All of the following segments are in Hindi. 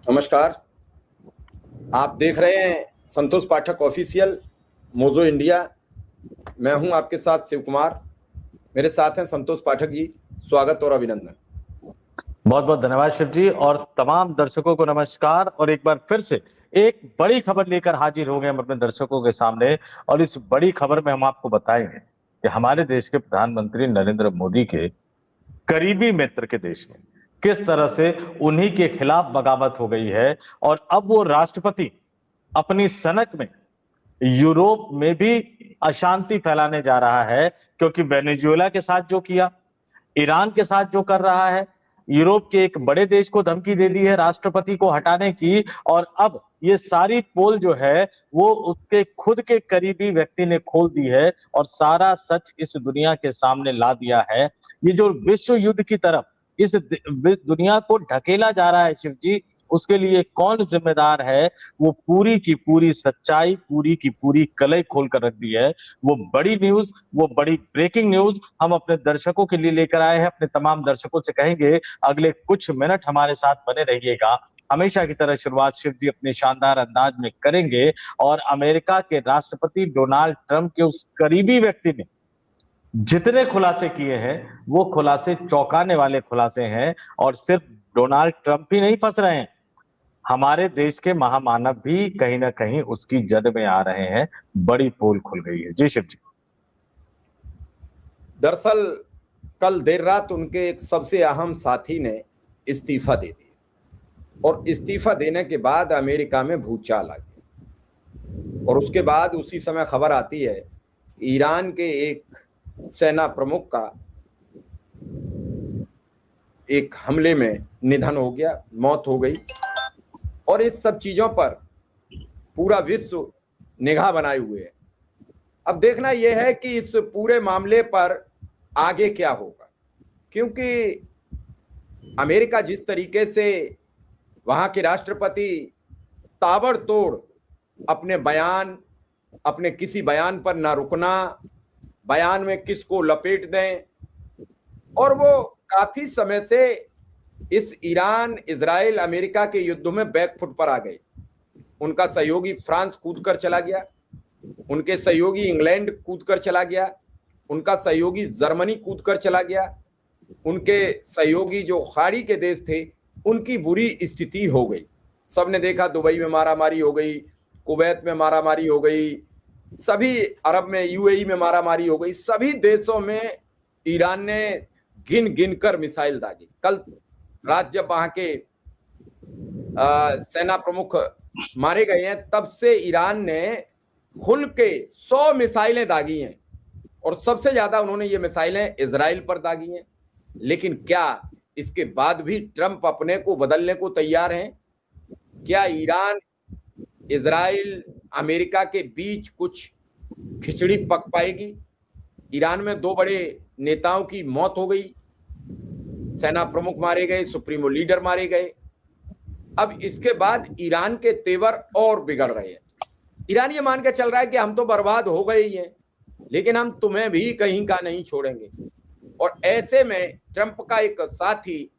नमस्कार। आप देख रहे हैं संतोष पाठक ऑफिशियल मोजो इंडिया। मैं हूं आपके साथ शिव कुमार। मेरे साथ हैं संतोष पाठक जी। स्वागत और अभिनंदन। बहुत बहुत धन्यवाद शिव जी, और तमाम दर्शकों को नमस्कार। और एक बार फिर से एक बड़ी खबर लेकर हाजिर हो गए हम अपने दर्शकों के सामने। और इस बड़ी खबर में हम आपको बताएंगे कि हमारे देश के प्रधानमंत्री नरेंद्र मोदी के करीबी मित्र के देश में किस तरह से उन्हीं के खिलाफ बगावत हो गई है। और अब वो राष्ट्रपति अपनी सनक में यूरोप में भी अशांति फैलाने जा रहा है, क्योंकि वेनेजुएला के साथ जो किया, ईरान के साथ जो कर रहा है, यूरोप के एक बड़े देश को धमकी दे दी है राष्ट्रपति को हटाने की। और अब ये सारी पोल जो है वो उसके खुद के करीबी व्यक्ति ने खोल दी है और सारा सच इस दुनिया के सामने ला दिया है। ये जो विश्व युद्ध की तरफ इस दुनिया को ढकेला जा रहा है शिव जी, उसके लिए कौन जिम्मेदार है, वो पूरी की पूरी सच्चाई, पूरी की पूरी कलई खोल कर रख दी है। वो बड़ी न्यूज, वो बड़ी ब्रेकिंग न्यूज हम अपने दर्शकों के लिए लेकर आए हैं। अपने तमाम दर्शकों से कहेंगे अगले कुछ मिनट हमारे साथ बने रहिएगा। हमेशा की तरह शुरुआत शिव जी अपने शानदार अंदाज में करेंगे। और अमेरिका के राष्ट्रपति डोनाल्ड ट्रंप के उस करीबी व्यक्ति ने जितने खुलासे किए हैं वो खुलासे चौंकाने वाले खुलासे हैं। और सिर्फ डोनाल्ड ट्रंप ही नहीं फंस रहे हैं, हमारे देश के महामानव भी कहीं ना कहीं उसकी जद में आ रहे हैं। बड़ी पोल खुल गई है। जी शिव जी। दरअसल कल देर रात उनके एक सबसे अहम साथी ने इस्तीफा दे दिया और इस्तीफा देने के बाद अमेरिका में भूचाल आ गई। और उसके बाद उसी समय खबर आती है कि ईरान के एक सेना प्रमुख का एक हमले में निधन हो गया, मौत हो गई। और इस सब चीजों पर पूरा विश्व निगाह बनाए हुए है। अब देखना यह है कि इस पूरे मामले पर आगे क्या होगा, क्योंकि अमेरिका जिस तरीके से वहां के राष्ट्रपति ताबड़तोड़ अपने किसी बयान पर ना रुकना, बयान में किसको लपेट दें, और वो काफी समय से इस ईरान इजराइल अमेरिका के युद्ध में बैकफुट पर आ गए। उनका सहयोगी फ्रांस कूद कर चला गया, उनके सहयोगी इंग्लैंड कूद कर चला गया, उनका सहयोगी जर्मनी कूद कर चला गया, उनके सहयोगी जो खाड़ी के देश थे उनकी बुरी स्थिति हो गई। सबने देखा, दुबई में मारामारी हो गई, कुवैत में मारामारी हो गई, सभी अरब में, यूएई में मारामारी हो गई। सभी देशों में ईरान ने गिन गिन कर मिसाइल दागी। कल रात जब वहां के सेना प्रमुख मारे गए हैं, तब से ईरान ने खुल के 100 मिसाइलें दागी हैं और सबसे ज्यादा उन्होंने ये मिसाइलें इजराइल पर दागी हैं। लेकिन क्या इसके बाद भी ट्रंप अपने को बदलने को तैयार हैं? क्या ईरान, इजराइल, अमेरिका के बीच कुछ खिचड़ी पक पाएगी? ईरान में 2 बड़े नेताओं की मौत हो गई, सेना प्रमुख मारे गए, सुप्रीमो लीडर मारे गए। अब इसके बाद ईरान के तेवर और बिगड़ रहे हैं। ईरान ये मान के चल रहा है कि हम तो बर्बाद हो गए ही हैं, लेकिन हम तुम्हें भी कहीं का नहीं छोड़ेंगे। और ऐसे में ट्रंप का एक साथी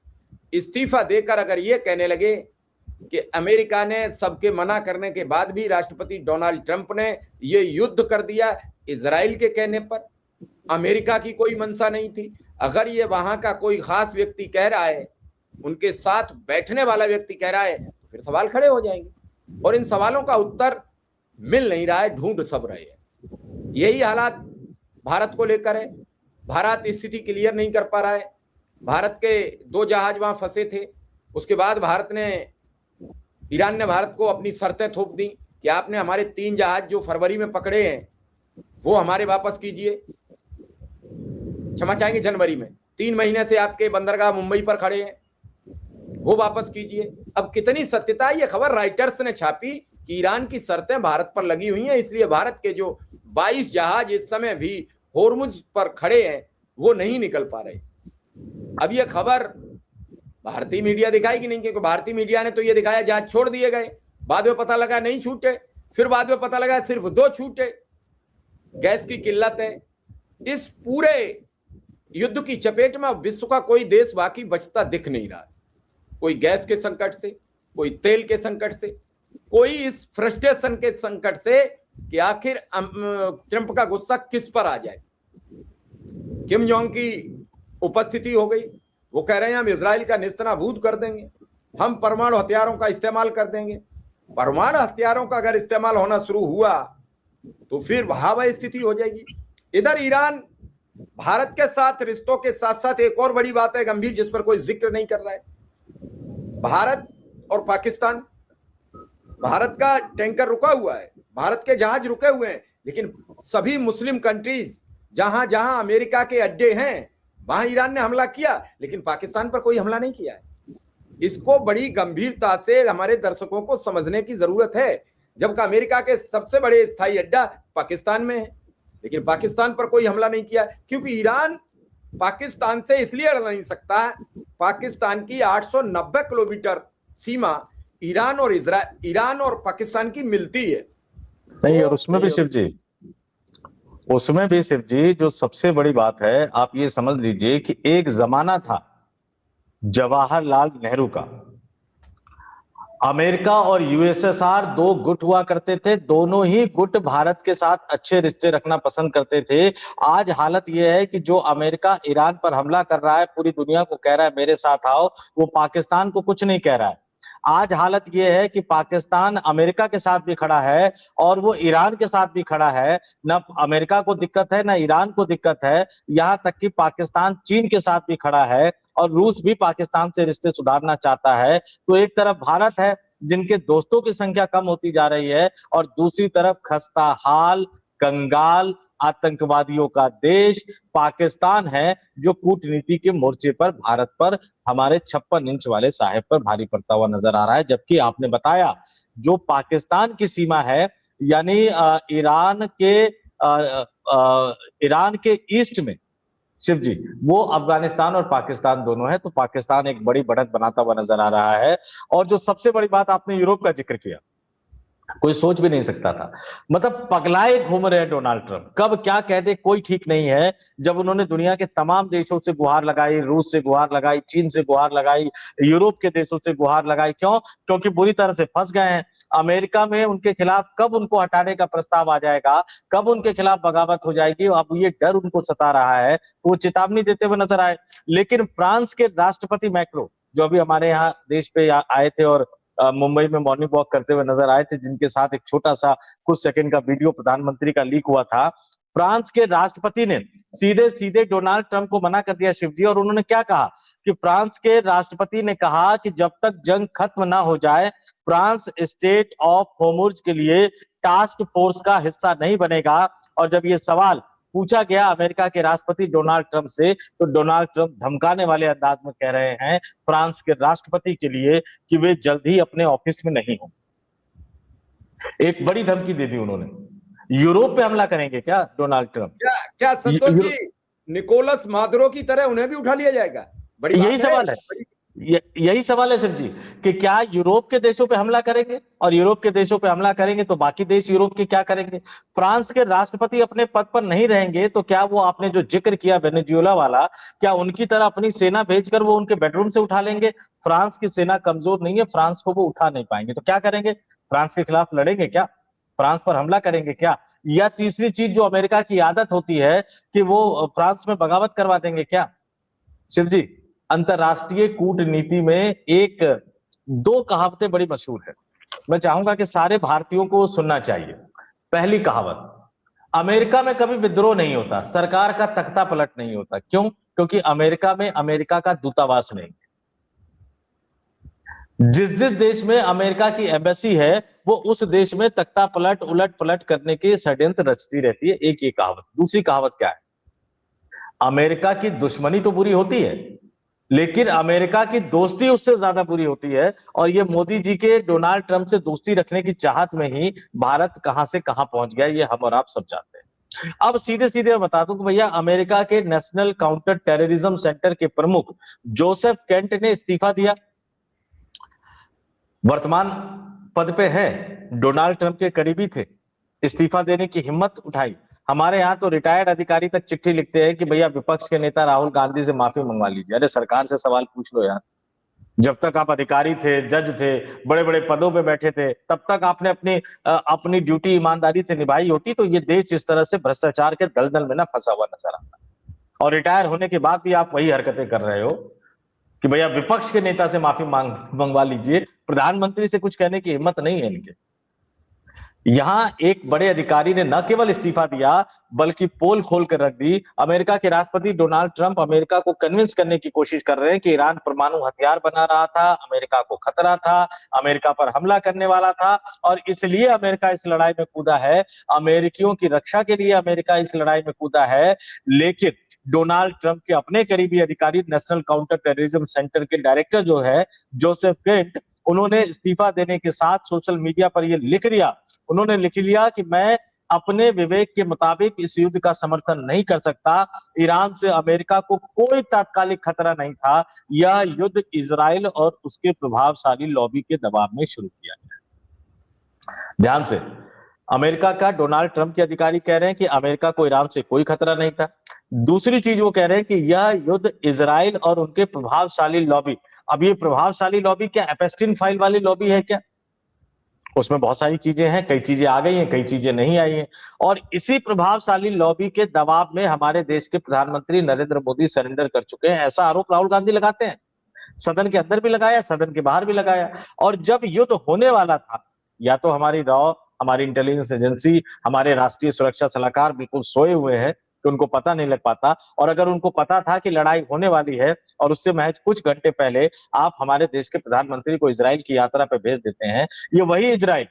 इस्तीफा देकर अगर ये कहने लगे कि अमेरिका ने सबके मना करने के बाद भी राष्ट्रपति डोनाल्ड ट्रंप ने ये युद्ध कर दिया इजराइल के कहने पर, अमेरिका की कोई मंशा नहीं थी, अगर ये वहां का कोई खास व्यक्ति कह रहा है, उनके साथ बैठने वाला व्यक्ति कह रहा है, तो फिर सवाल खड़े हो जाएंगे। और इन सवालों का उत्तर मिल नहीं रहा है, ढूंढ सब रहे हैं। यही हालात भारत को लेकर है। भारत स्थिति क्लियर नहीं कर पा रहा है। भारत के 2 जहाज वहां फंसे थे, उसके बाद ईरान ने भारत को अपनी शर्तें थोप दी कि आपने हमारे 3 जहाज जो फरवरी में पकड़े हैं वो हमारे वापस कीजिए, क्षमा चाहेंगे जनवरी में, 3 महीने से आपके बंदरगाह मुंबई पर खड़े हैं, वो वापस कीजिए। अब कितनी सत्यता, ये खबर राइटर्स ने छापी कि ईरान की शर्तें भारत पर लगी हुई हैं, इसलिए भारत के जो 22 जहाज इस समय भी होर्मुज पर खड़े हैं वो नहीं निकल पा रहे। अब ये खबर भारतीय मीडिया दिखाएगी नहीं, क्योंकि भारतीय मीडिया ने तो ये दिखाया जहाज छोड़ दिए गए, बाद में पता लगा नहीं छूटे, फिर बाद में पता लगा सिर्फ 2 छूटे। गैस की किल्लत है। इस पूरे युद्ध की चपेट में विश्व का कोई देश बाकी बचता दिख नहीं रहा है, कोई गैस के संकट से, कोई तेल के संकट से, कोई इस फ्रस्ट्रेशन के संकट से कि आखिर ट्रंप का गुस्सा किस पर आ जाए। किम जोंग की उपस्थिति हो गई, वो कह रहे हैं हम इजराइल का नेस्तनाबूद कर देंगे, हम परमाणु हथियारों का इस्तेमाल कर देंगे। परमाणु हथियारों का अगर इस्तेमाल होना शुरू हुआ तो फिर भयावह स्थिति हो जाएगी। इधर ईरान भारत के साथ रिश्तों के साथ साथ एक और बड़ी बात है गंभीर, जिस पर कोई जिक्र नहीं कर रहा है। भारत और पाकिस्तान, भारत का टैंकर रुका हुआ है, भारत के जहाज रुके हुए हैं, लेकिन सभी मुस्लिम कंट्रीज जहां जहां अमेरिका के अड्डे हैं वहां ईरान ने हमला किया, लेकिन पाकिस्तान पर कोई हमला नहीं किया है। इसको बड़ी गंभीरता से हमारे दर्शकों को समझने की जरूरत है, जबकि अमेरिका के सबसे बड़े स्थायी अड्डा पाकिस्तान में है, लेकिन पाकिस्तान पर कोई हमला नहीं किया, क्योंकि ईरान पाकिस्तान से इसलिए लड़ नहीं सकता। पाकिस्तान की 890 किलोमीटर सीमा ईरान और पाकिस्तान की मिलती है। नहीं, और उसमें भी शिव जी जो सबसे बड़ी बात है, आप ये समझ लीजिए कि एक जमाना था जवाहरलाल नेहरू का, अमेरिका और यूएसएसआर दो गुट हुआ करते थे, दोनों ही गुट भारत के साथ अच्छे रिश्ते रखना पसंद करते थे। आज हालत यह है कि जो अमेरिका ईरान पर हमला कर रहा है, पूरी दुनिया को कह रहा है मेरे साथ आओ, वो पाकिस्तान को कुछ नहीं कह रहा है। आज हालत यह है कि पाकिस्तान अमेरिका के साथ भी खड़ा है और वो ईरान के साथ भी खड़ा है। न अमेरिका को दिक्कत है, न ईरान को दिक्कत है, यहां तक कि पाकिस्तान चीन के साथ भी खड़ा है और रूस भी पाकिस्तान से रिश्ते सुधारना चाहता है। तो एक तरफ भारत है जिनके दोस्तों की संख्या कम होती जा रही है, और दूसरी तरफ खस्ता हाल, कंगाल, आतंकवादियों का देश पाकिस्तान है, जो कूटनीति के मोर्चे पर भारत पर, हमारे 56 इंच वाले साहेब पर भारी पड़ता हुआ नजर आ रहा है। जबकि आपने बताया जो पाकिस्तान की सीमा है, यानी ईरान के ईस्ट में शिव जी, वो अफगानिस्तान और पाकिस्तान दोनों है, तो पाकिस्तान एक बड़ी बढ़त बनाता हुआ नजर आ रहा है। और जो सबसे बड़ी बात आपने यूरोप का जिक्र किया, कोई सोच भी नहीं सकता था, मतलब पगलाए घूम रहे हैं डोनाल्ड ट्रंप, कब क्या कह दे कोई ठीक नहीं है। जब उन्होंने दुनिया के तमाम देशों से गुहार लगाई, रूस से गुहार लगाई, चीन से गुहार लगाई, यूरोप के देशों से गुहार लगाई, क्यों? क्योंकि बुरी तरह से फंस गए हैं। अमेरिका में उनके खिलाफ कब उनको हटाने का प्रस्ताव आ जाएगा, कब उनके खिलाफ बगावत हो जाएगी, अब ये डर उनको सता रहा है, वो चेतावनी देते हुए नजर आए। लेकिन फ्रांस के राष्ट्रपति मैक्रो, जो अभी हमारे यहाँ देश पे आए थे और मुंबई में मॉर्निंग वॉक करते हुए नजर आए थे, जिनके साथ एक छोटा सा कुछ सेकंड का वीडियो प्रधानमंत्री का लीक हुआ था, फ्रांस के राष्ट्रपति ने सीधे सीधे डोनाल्ड ट्रंप को मना कर दिया शिव जी। और उन्होंने क्या कहा कि फ्रांस के राष्ट्रपति ने कहा कि जब तक जंग खत्म ना हो जाए, फ्रांस स्टेट ऑफ होर्मुज के लिए टास्क फोर्स का हिस्सा नहीं बनेगा। और जब ये सवाल पूछा गया अमेरिका के राष्ट्रपति डोनाल्ड ट्रंप से, तो डोनाल्ड ट्रंप धमकाने वाले अंदाज में कह रहे हैं फ्रांस के राष्ट्रपति के लिए कि वे जल्द ही अपने ऑफिस में नहीं होंगे। एक बड़ी धमकी दे दी उन्होंने। यूरोप पे हमला करेंगे क्या डोनाल्ड ट्रंप? क्या संतोष जी, निकोलस मादुरो की तरह उन्हें भी उठा लिया जाएगा? बड़ी यही सवाल है, यही सवाल है शिव जी, कि क्या यूरोप के देशों पे हमला करेंगे, और यूरोप के देशों पे हमला करेंगे तो बाकी देश यूरोप के क्या करेंगे? फ्रांस के राष्ट्रपति अपने पद पर नहीं रहेंगे तो क्या वो, आपने जो जिक्र किया वेनेजुएला वाला, क्या उनकी तरह अपनी सेना भेजकर वो उनके बेडरूम से उठा लेंगे? फ्रांस की सेना कमजोर नहीं है, फ्रांस को वो उठा नहीं पाएंगे, तो क्या करेंगे? फ्रांस के खिलाफ लड़ेंगे क्या? फ्रांस पर हमला करेंगे क्या? या तीसरी चीज जो अमेरिका की आदत होती है कि वो फ्रांस में बगावत करवा देंगे क्या? शिव जी, अंतरराष्ट्रीय कूटनीति में दो कहावतें बड़ी मशहूर है, मैं चाहूंगा कि सारे भारतीयों को सुनना चाहिए। पहली कहावत, अमेरिका में कभी विद्रोह नहीं होता, सरकार का तख्ता पलट नहीं होता। क्यों? क्योंकि अमेरिका में अमेरिका का दूतावास नहीं। जिस जिस देश में अमेरिका की एम्बेसी है, वो उस देश में तख्ता पलट, उलट पलट करने के षड्यंत्र रचती रहती है। एक ये कहावत। दूसरी कहावत क्या है? अमेरिका की दुश्मनी तो बुरी होती है, लेकिन अमेरिका की दोस्ती उससे ज्यादा बुरी होती है। और ये मोदी जी के डोनाल्ड ट्रंप से दोस्ती रखने की चाहत में ही भारत कहां से कहां पहुंच गया, ये हम और आप सब जानते हैं। अब सीधे सीधे मैं बता दूं कि भैया, अमेरिका के नेशनल काउंटर टेररिज्म सेंटर के प्रमुख जोसेफ केंट ने इस्तीफा दिया। वर्तमान पद पे है, डोनाल्ड ट्रंप के करीबी थे, इस्तीफा देने की हिम्मत उठाई। हमारे यहाँ तो रिटायर्ड अधिकारी तक चिट्ठी लिखते हैं कि भैया विपक्ष के नेता राहुल गांधी से माफी मंगवा लीजिए। अरे सरकार से सवाल पूछ लो यार, जब तक आप अधिकारी थे, जज थे, बड़े बड़े पदों पे बैठे थे, तब तक आपने अपनी ड्यूटी ईमानदारी से निभाई होती तो ये देश इस तरह से भ्रष्टाचार के दलदल में ना फंसा हुआ नजर आता। और रिटायर होने के बाद भी आप वही हरकतें कर रहे हो कि भैया विपक्ष के नेता से माफी मंगवा लीजिए, प्रधानमंत्री से कुछ कहने की हिम्मत नहीं है इनके। यहां एक बड़े अधिकारी ने न केवल इस्तीफा दिया बल्कि पोल खोल कर रख दी। अमेरिका के राष्ट्रपति डोनाल्ड ट्रंप अमेरिका को कन्विंस करने की कोशिश कर रहे हैं कि ईरान परमाणु हथियार बना रहा था, अमेरिका को खतरा था, अमेरिका पर हमला करने वाला था और इसलिए अमेरिका इस लड़ाई में कूदा है, अमेरिकियों की रक्षा के लिए अमेरिका इस लड़ाई में कूदा है। लेकिन डोनाल्ड ट्रंप के अपने करीबी अधिकारी नेशनल काउंटर टेररिज्म सेंटर के डायरेक्टर जो है जोसेफ केंट, उन्होंने इस्तीफा देने के साथ सोशल मीडिया पर यह लिख दिया, उन्होंने लिख लिया कि मैं अपने विवेक के मुताबिक इस युद्ध का समर्थन नहीं कर सकता। ईरान से अमेरिका को कोई तात्कालिक खतरा नहीं था। यह युद्ध इजराइल और उसके प्रभावशाली लॉबी के दबाव में शुरू किया गया। ध्यान से, अमेरिका का डोनाल्ड ट्रंप के अधिकारी कह रहे हैं कि अमेरिका को ईरान से कोई खतरा नहीं था। दूसरी चीज वो कह रहे हैं कि यह युद्ध इजराइल और उनके प्रभावशाली लॉबी, अब ये प्रभावशाली लॉबी क्या एपेस्टीन फाइल वाली लॉबी है क्या? उसमें बहुत सारी चीजें हैं, कई चीजें आ गई हैं, कई चीजें नहीं आई हैं। और इसी प्रभावशाली लॉबी के दबाव में हमारे देश के प्रधानमंत्री नरेंद्र मोदी सरेंडर कर चुके हैं, ऐसा आरोप राहुल गांधी लगाते हैं। सदन के अंदर भी लगाया, सदन के बाहर भी लगाया। और जब युद्ध होने वाला था, या तो हमारी रॉ, हमारी इंटेलिजेंस एजेंसी, हमारे राष्ट्रीय सुरक्षा सलाहकार बिल्कुल सोए हुए हैं कि उनको पता नहीं लग पाता, और अगर उनको पता था कि लड़ाई होने वाली है और उससे महज कुछ घंटे पहले आप हमारे देश के प्रधानमंत्री को इजराइल की यात्रा पे भेज देते हैं। ये वही इजराइल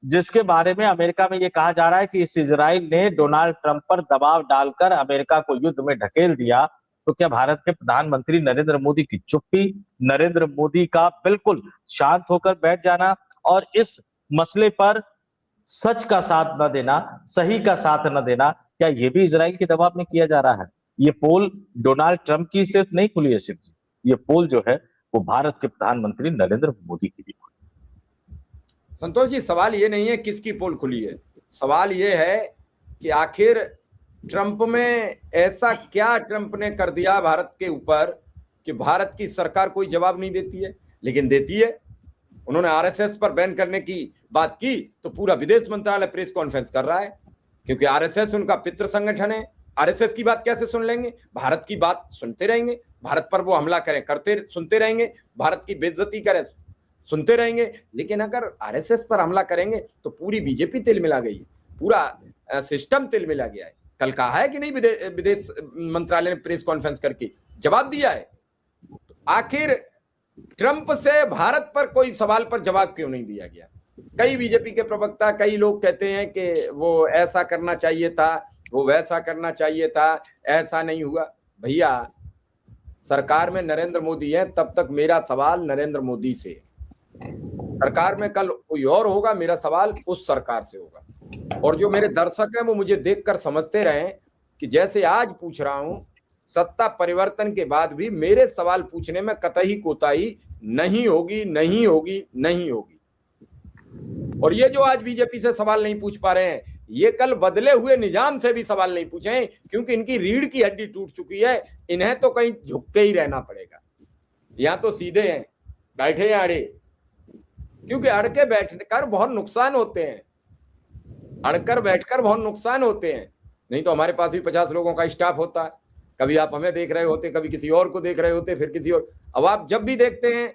जिसके बारे में अमेरिका में ये कहा जा रहा है कि इस इजराइल ने डोनाल्ड ट्रंप पर दबाव डालकर अमेरिका को युद्ध में ढकेल दिया। तो क्या भारत के प्रधानमंत्री नरेंद्र मोदी की चुप्पी, नरेंद्र मोदी का बिल्कुल शांत होकर बैठ जाना और इस मसले पर सच का साथ न देना, सही का साथ न देना, क्या ये भी इजराइल के दबाव में किया जा रहा है? ये पोल डोनाल्ड ट्रंप की सिर्फ नहीं खुली है शिव जी, ये पोल जो है वो भारत के प्रधानमंत्री नरेंद्र मोदी की भी खुली। संतोष जी, सवाल ये नहीं है किसकी पोल खुली है, सवाल ये है कि आखिर ट्रंप में ऐसा क्या ट्रंप ने कर दिया भारत के ऊपर कि भारत की सरकार कोई जवाब नहीं देती है, लेकिन देती है। उन्होंने आरएसएस पर बैन करने की बात की तो पूरा विदेश मंत्रालय प्रेस कॉन्फ्रेंस कर रहा है, क्योंकि आरएसएस उनका पितृ संगठन है। आरएसएस की बात कैसे सुन लेंगे? भारत की बात सुनते रहेंगे, भारत पर वो हमला करें करते सुनते रहेंगे, भारत की बेइज्जती करें सुनते रहेंगे। लेकिन अगर आरएसएस पर हमला करेंगे तो पूरी बीजेपी तिलमिला गई, पूरा सिस्टम तिलमिला गया है। कल कहा है कि नहीं विदेश मंत्रालय ने प्रेस कॉन्फ्रेंस करके जवाब दिया है। तो आखिर ट्रंप से भारत पर कोई सवाल पर जवाब क्यों नहीं दिया गया? कई बीजेपी के प्रवक्ता, कई लोग कहते हैं कि वो ऐसा करना चाहिए था, वो वैसा करना चाहिए था, ऐसा नहीं हुआ। भैया, सरकार में नरेंद्र मोदी है, तब तक मेरा सवाल नरेंद्र मोदी से है। सरकार में कल कोई और होगा, मेरा सवाल उस सरकार से होगा। और जो मेरे दर्शक हैं वो मुझे देखकर समझते रहें कि जैसे आज पूछ रहा हूं, सत्ता परिवर्तन के बाद भी मेरे सवाल पूछने में कतई कोताही नहीं होगी, नहीं होगी, नहीं होगी। और ये जो आज बीजेपी से सवाल नहीं पूछ पा रहे हैं, ये कल बदले हुए निजाम से भी सवाल नहीं पूछे, क्योंकि इनकी रीढ़ की हड्डी टूट चुकी है। इन्हें तो कहीं झुक के ही रहना पड़ेगा। या तो सीधे हैं, बैठे हैं अड़े, क्योंकि अड़के बैठकर बहुत नुकसान होते हैं, अड़कर बैठकर बहुत नुकसान होते हैं। नहीं तो हमारे पास भी 50 लोगों का स्टाफ होता है, कभी आप हमें देख रहे होते, कभी किसी और को देख रहे होते, फिर किसी और। अब आप जब भी देखते हैं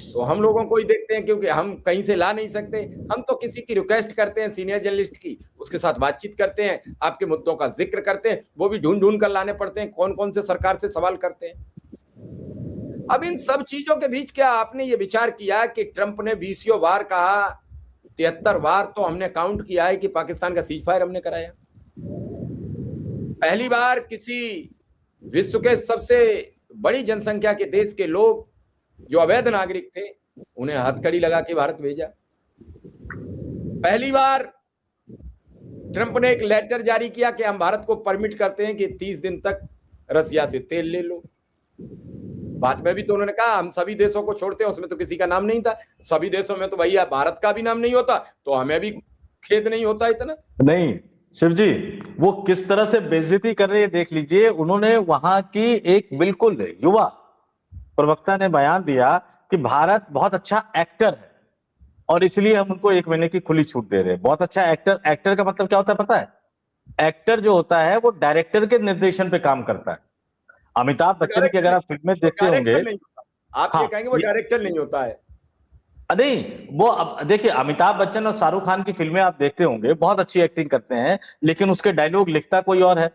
तो हम लोगों को ही देखते हैं, क्योंकि हम कहीं से ला नहीं सकते। हम तो किसी की रिक्वेस्ट करते हैं, सीनियर जर्नलिस्ट की, उसके साथ बातचीत करते हैं, आपके मुद्दों का जिक्र करते हैं, वो भी ढूंढ ढूंढ कर लाने पड़ते हैं, कौन कौन से सरकार से सवाल करते हैं। अब इन सब चीजों के बीच क्या आपने ये विचार किया कि ट्रंप ने 20 बार कहा, 73 बार तो हमने काउंट किया है कि पाकिस्तान का सीज फायर हमने कराया। पहली बार किसी विश्व के सबसे बड़ी जनसंख्या के देश के लोग जो अवैध नागरिक थे, उन्हें हथकड़ी लगा के भारत भेजा। पहली बार ट्रंप ने एक लेटर जारी किया कि हम भारत को परमिट करते हैं कि 30 दिन तक रसिया से तेल ले लो। बाद में भी तो उन्होंने कहा हम सभी देशों को छोड़ते हैं, उसमें तो किसी का नाम नहीं था। सभी देशों में तो भैया भारत का भी नाम नहीं होता, तो हमें भी खेद नहीं होता इतना। नहीं शिव जी, वो किस तरह से बेइज्जती कर रहे हैं देख लीजिए। उन्होंने वहां की एक बिल्कुल युवा प्रवक्ता ने बयान दिया कि भारत बहुत अच्छा एक्टर है और इसलिए हम उनको 1 महीने की खुली छूट दे रहे हैं। बहुत अच्छा एक्टर, एक्टर का मतलब क्या होता है पता है? एक्टर जो होता है वो डायरेक्टर के निर्देशन पे काम करता है। अमिताभ वो बच्चन की डायरेक्टर अगर नहीं, आप फिल्में वो देखते होंगे, डायरेक्टर नहीं होता। आप ये हाँ, कहेंगे वो डायरेक्टर नहीं होता है। नहीं, वो अब देखिए अमिताभ बच्चन और शाहरुख खान की फिल्में आप देखते होंगे, बहुत अच्छी एक्टिंग करते हैं, लेकिन उसके डायलॉग लिखता कोई और है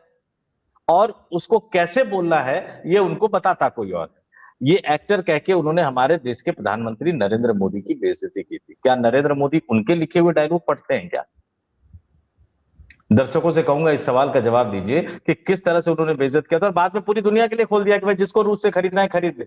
और उसको कैसे बोलना है ये उनको बताता कोई और है। ये एक्टर कह के उन्होंने हमारे देश के प्रधानमंत्री नरेंद्र मोदी की बेइज्जती की थी। क्या नरेंद्र मोदी उनके लिखे हुए डायलॉग पढ़ते हैं क्या? दर्शकों से कहूंगा इस सवाल का जवाब दीजिए कि किस तरह से उन्होंने बेइज्जत किया था और बाद में पूरी दुनिया के लिए खोल दिया कि भाई जिसको रूस से खरीदना है खरीद ले।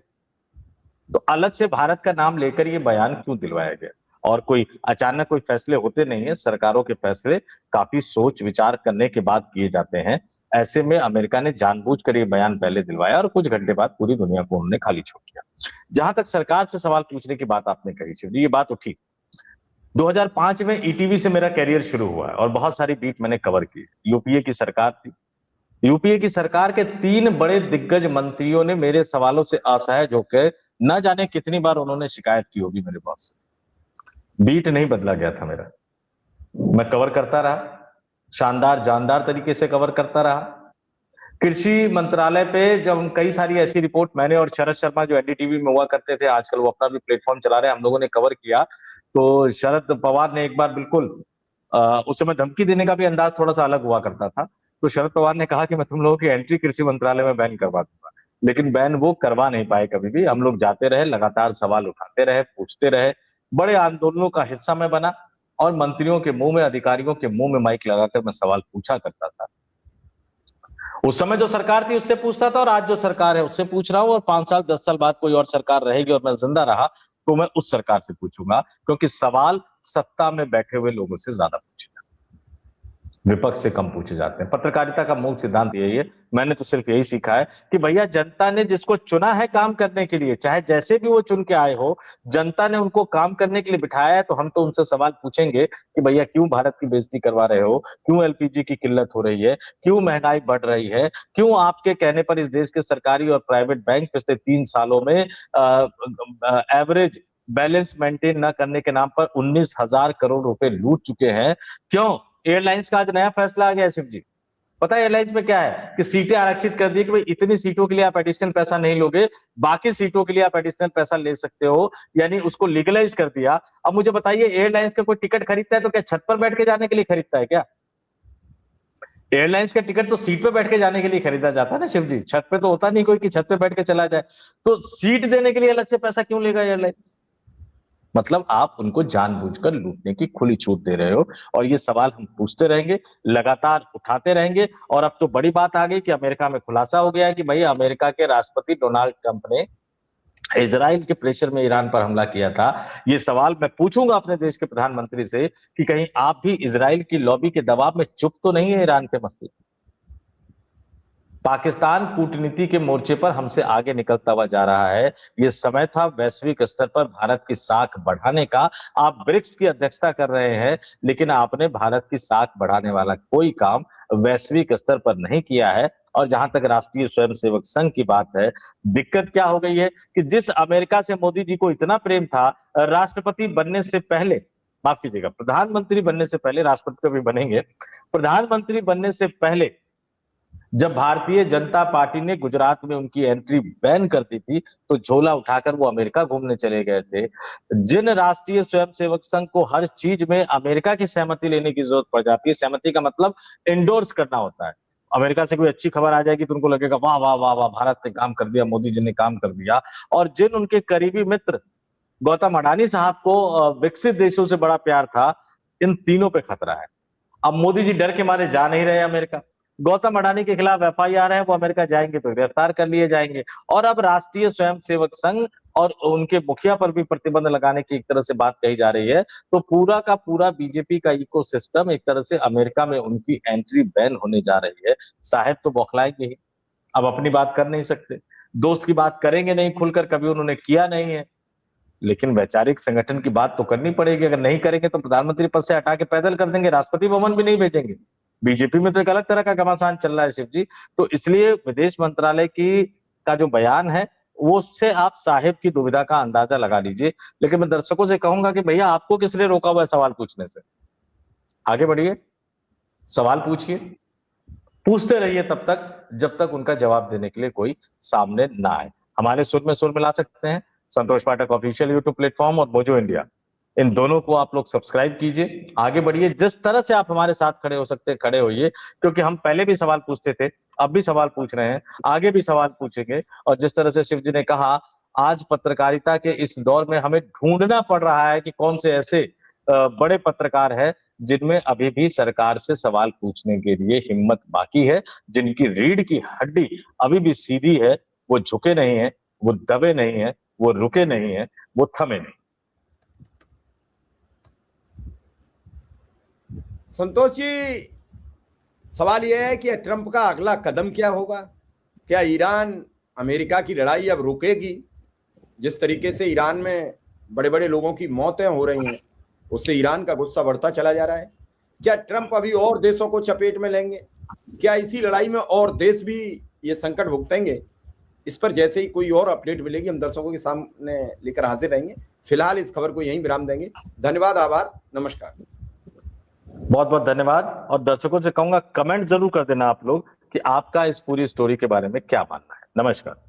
तो अलग से भारत का नाम लेकर ये बयान क्यों दिलवाया गया? और कोई अचानक कोई फैसले होते नहीं है, सरकारों के फैसले काफी सोच विचार करने के बाद किए जाते हैं। ऐसे में अमेरिका ने जानबूझकर ये बयान पहले दिलवाया और कुछ घंटे बाद पूरी दुनिया को उन्होंने खाली छोड़ दिया। जहां तक सरकार से सवाल पूछने की बात आपने कही शिव जी, ये बात उठी। 2005 में ईटीवी से मेरा कैरियर शुरू हुआ है और बहुत सारी बीट मैंने कवर की। यूपीए की सरकार थी। यूपीए की सरकार के 3 बड़े दिग्गज मंत्रियों ने मेरे सवालों से असहज होकर न जाने कितनी बार उन्होंने शिकायत की होगी मेरे बॉस से। बीट नहीं बदला गया था मेरा। मैं कवर करता रहा, शानदार जानदार तरीके से कवर करता रहा। कृषि मंत्रालय पे जब कई सारी ऐसी रिपोर्ट मैंने और शरद शर्मा जो एनडीटीवी में हुआ करते थे, आजकल वो अपना भी प्लेटफॉर्म चला रहे हैं, हम लोगों ने कवर किया। तो शरद पवार ने एक बार बिल्कुल उस समय धमकी देने का भी अंदाज थोड़ा सा अलग हुआ करता था। तो शरद पवार ने कहा कि मैं तुम लोगों की एंट्री कृषि मंत्रालय में बैन करवा दूंगा। लेकिन बैन वो करवा नहीं पाए कभी भी। हम लोग जाते रहे, लगातार सवाल उठाते रहे, पूछते रहे, बड़े आंदोलनों का हिस्सा मैं बना और मंत्रियों के मुंह में, अधिकारियों के मुंह में माइक लगाकर मैं सवाल पूछा करता था। उस समय जो सरकार थी उससे पूछता था और आज जो सरकार है उससे पूछ रहा हूं, और 5 साल 10 साल बाद कोई और सरकार रहेगी और मैं जिंदा रहा तो मैं उस सरकार से पूछूंगा, क्योंकि सवाल सत्ता में बैठे हुए लोगों से ज्यादा पूछे जाते हैं, विपक्ष से कम पूछे जाते हैं। पत्रकारिता का मूल सिद्धांत यही है। मैंने तो सिर्फ यही सीखा है कि भैया जनता ने जिसको चुना है काम करने के लिए, चाहे जैसे भी वो चुन के आए हो, जनता ने उनको काम करने के लिए बिठाया है, तो हम तो उनसे सवाल पूछेंगे कि भैया क्यों भारत की बेइज्जती करवा रहे हो, क्यों एलपीजी की किल्लत हो रही है, क्यों महंगाई बढ़ रही है, क्यों आपके कहने पर इस देश के सरकारी और प्राइवेट बैंक पिछले 3 सालों में एवरेज बैलेंस मेंटेन न करने के नाम पर 19,000 करोड़ रुपए लूट चुके हैं। क्यों? एयरलाइंस का आज नया फैसला आ गया है शिव जी। पता है एयरलाइंस में क्या है कि सीटें आरक्षित कर दी कि भाई इतनी सीटों के लिए आप एडिशनल पैसा नहीं लोगे, बाकी सीटों के लिए आप एडिशनल पैसा ले सकते हो, यानी उसको लीगलाइज कर दिया। अब मुझे बताइए, एयरलाइंस का कोई टिकट खरीदता है तो क्या छत पर बैठ के जाने के लिए खरीदता है क्या? एयरलाइंस का टिकट तो सीट पे बैठ के जाने के लिए खरीदा जाता है ना शिव जी। छत पे तो होता नहीं कोई कि छत पे बैठ के चला जाए। तो सीट देने के लिए अलग से पैसा क्यों लेगा एयरलाइंस? मतलब आप उनको जानबूझकर लूटने की खुली छूट दे रहे हो। और ये सवाल हम पूछते रहेंगे, लगातार उठाते रहेंगे। और अब तो बड़ी बात आ गई कि अमेरिका में खुलासा हो गया है कि भाई अमेरिका के राष्ट्रपति डोनाल्ड ट्रंप ने इजराइल के प्रेशर में ईरान पर हमला किया था। ये सवाल मैं पूछूंगा अपने देश के प्रधानमंत्री से कि कहीं आप भी इजराइल की लॉबी के दबाव में चुप तो नहीं है ईरान के मसले। पाकिस्तान कूटनीति के मोर्चे पर हमसे आगे निकलता हुआ जा रहा है। यह समय था वैश्विक स्तर पर भारत की साख बढ़ाने का। आप ब्रिक्स की अध्यक्षता कर रहे हैं, लेकिन आपने भारत की साख बढ़ाने वाला कोई काम वैश्विक स्तर पर नहीं किया है। और जहां तक राष्ट्रीय स्वयंसेवक संघ की बात है, दिक्कत क्या हो गई है कि जिस अमेरिका से मोदी जी को इतना प्रेम था, राष्ट्रपति बनने से पहले, माफ कीजिएगा, प्रधानमंत्री बनने से पहले, राष्ट्रपति तो भी बनेंगे, प्रधानमंत्री बनने से पहले जब भारतीय जनता पार्टी ने गुजरात में उनकी एंट्री बैन कर दी थी, तो झोला उठाकर वो अमेरिका घूमने चले गए थे। जिन राष्ट्रीय स्वयंसेवक संघ को हर चीज में अमेरिका की सहमति लेने की जरूरत पड़ जाती है, सहमति का मतलब एंडोर्स करना होता है। अमेरिका से कोई अच्छी खबर आ जाएगी तो उनको लगेगा वाह वाह वाह वाह, भारत ने काम कर दिया, मोदी जी ने काम कर दिया। और जिन उनके करीबी मित्र गौतम अडानी साहब को विकसित देशों से बड़ा प्यार था, इन तीनों पे खतरा है। अब मोदी जी डर के मारे जा नहीं रहे अमेरिका। गौतम अडानी के खिलाफ एफआईआर है, वो अमेरिका जाएंगे तो गिरफ्तार कर लिए जाएंगे। और अब राष्ट्रीय स्वयंसेवक संघ और उनके मुखिया पर भी प्रतिबंध लगाने की एक तरह से बात कही जा रही है। तो पूरा का पूरा बीजेपी का इकोसिस्टम एक तरह से अमेरिका में उनकी एंट्री बैन होने जा रही है। साहब तो बौखलाएंगे ही, अब अपनी बात कर नहीं सकते, दोस्त की बात करेंगे नहीं खुलकर, कभी उन्होंने किया नहीं है। लेकिन वैचारिक संगठन की बात तो करनी पड़ेगी। अगर नहीं करेंगे तो प्रधानमंत्री पद से हटा के पैदल कर देंगे, राष्ट्रपति भवन भी नहीं भेजेंगे। बीजेपी में तो एक अलग तरह का घमासान चल रहा है शिव जी। तो इसलिए विदेश मंत्रालय की का जो बयान है वो उससे आप साहिब की दुविधा का अंदाजा लगा लीजिए। लेकिन मैं दर्शकों से कहूंगा कि भैया आपको किसने रोका हुआ है सवाल पूछने से? आगे बढ़िए, सवाल पूछिए, पूछते रहिए तब तक जब तक उनका जवाब देने के लिए कोई सामने ना आए। हमारे सुर में सुर मिला सकते हैं संतोष पाठक ऑफिशियल यूट्यूब प्लेटफॉर्म और मोजो इंडिया, इन दोनों को आप लोग सब्सक्राइब कीजिए। आगे बढ़िए, जिस तरह से आप हमारे साथ खड़े हो सकते हैं खड़े होइए, क्योंकि हम पहले भी सवाल पूछते थे, अब भी सवाल पूछ रहे हैं, आगे भी सवाल पूछेंगे। और जिस तरह से शिव जी ने कहा, आज पत्रकारिता के इस दौर में हमें ढूंढना पड़ रहा है कि कौन से ऐसे बड़े पत्रकार हैं जिनमें अभी भी सरकार से सवाल पूछने के लिए हिम्मत बाकी है, जिनकी रीढ़ की हड्डी अभी भी सीधी है, वो झुके नहीं है, वो दबे नहीं है, वो रुके नहीं है, वो थमे नहीं। संतोष जी, सवाल यह है कि ट्रंप का अगला कदम क्या होगा? क्या ईरान अमेरिका की लड़ाई अब रुकेगी? जिस तरीके से ईरान में बड़े बड़े लोगों की मौतें हो रही हैं, उससे ईरान का गुस्सा बढ़ता चला जा रहा है। क्या ट्रंप अभी और देशों को चपेट में लेंगे? क्या इसी लड़ाई में और देश भी ये संकट भुगतेंगे? इस पर जैसे ही कोई और अपडेट मिलेगी हम दर्शकों के सामने लेकर हाजिर रहेंगे। फिलहाल इस खबर को यहीं विराम देंगे। धन्यवाद, आभार, नमस्कार। बहुत बहुत धन्यवाद। और दर्शकों से कहूंगा कमेंट जरूर कर देना आप लोग कि आपका इस पूरी स्टोरी के बारे में क्या मानना है। नमस्कार।